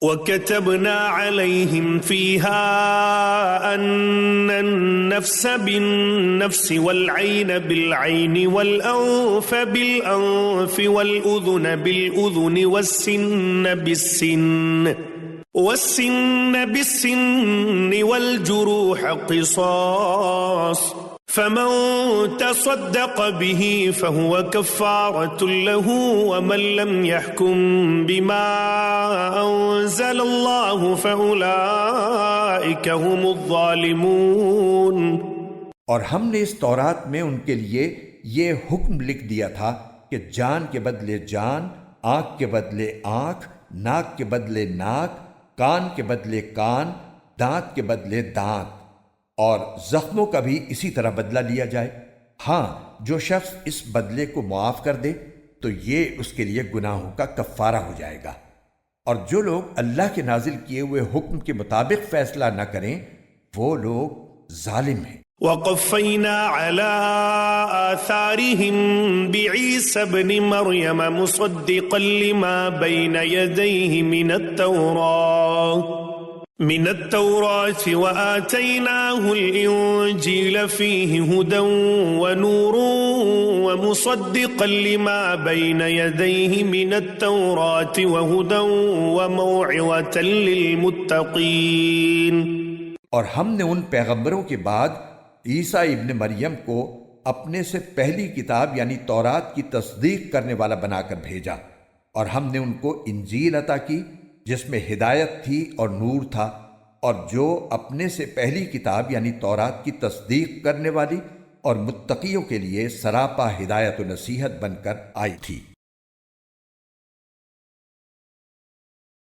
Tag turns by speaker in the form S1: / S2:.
S1: وَكَتَبْنَا عَلَيْهِمْ فِيهَا أَنَّ النَّفْسَ بِالنَّفْسِ وَالْعَيْنَ بِالْعَيْنِ وَالْأَنْفَ بِالْأَنْفِ وَالْأُذُنَ بِالْأُذُنِ وَالسِّنَّ بِالسِّنِّ وَالْجُرُوحَ قِصَاصٌ فَمَنْ تَصَدَّقَ بِهِ فَهُوَ كَفَّارَةٌ لَهُ وَمَنْ لَمْ يَحْكُمْ بِمَا أَنْزَلَ اللَّهُ فَأُولَئِكَ هُمُ الظَّالِمُونَ۔
S2: اور ہم نے اس تورات میں ان کے لیے یہ حکم لکھ دیا تھا کہ جان کے بدلے جان، آنکھ کے بدلے آنکھ، ناک کے بدلے ناک، کان کے بدلے کان، دانت کے بدلے دانت، اور زخموں کا بھی اسی طرح بدلہ لیا جائے۔ ہاں، جو شخص اس بدلے کو معاف کر دے تو یہ اس کے لیے گناہوں کا کفارہ ہو جائے گا، اور جو لوگ اللہ کے نازل کیے ہوئے حکم کے مطابق فیصلہ نہ کریں وہ لوگ ظالم ہیں۔
S1: وَقَفَّيْنَا عَلَىٰ آثَارِهِمْ بِعِيسَى ابْنِ مَرْيَمَ مُصَدِّقًا لِمَا بَيْنَ يَدَيْهِ مِنَ التَّوْرَاةِ وَآتَيْنَاهُ الْإِنْجِيلَ فِيهِ هُدًى وَنُورٌ وَمُصَدِّقًا لِمَا بَيْنَ يَدَيْهِ مِنَ التَّوْرَاةِ وَهُدًى وَمَوْعِظَةً لِلْمُتَّقِينَ۔
S2: اور ہم نے ان پیغمبروں کے بعد عیسیٰ ابن مریم کو اپنے سے پہلی کتاب یعنی تورات کی تصدیق کرنے والا بنا کر بھیجا، اور ہم نے ان کو انجیل عطا کی جس میں ہدایت تھی اور نور تھا، اور جو اپنے سے پہلی کتاب یعنی تورات کی تصدیق کرنے والی اور متقیوں کے لیے سراپا ہدایت و نصیحت بن کر آئی تھی۔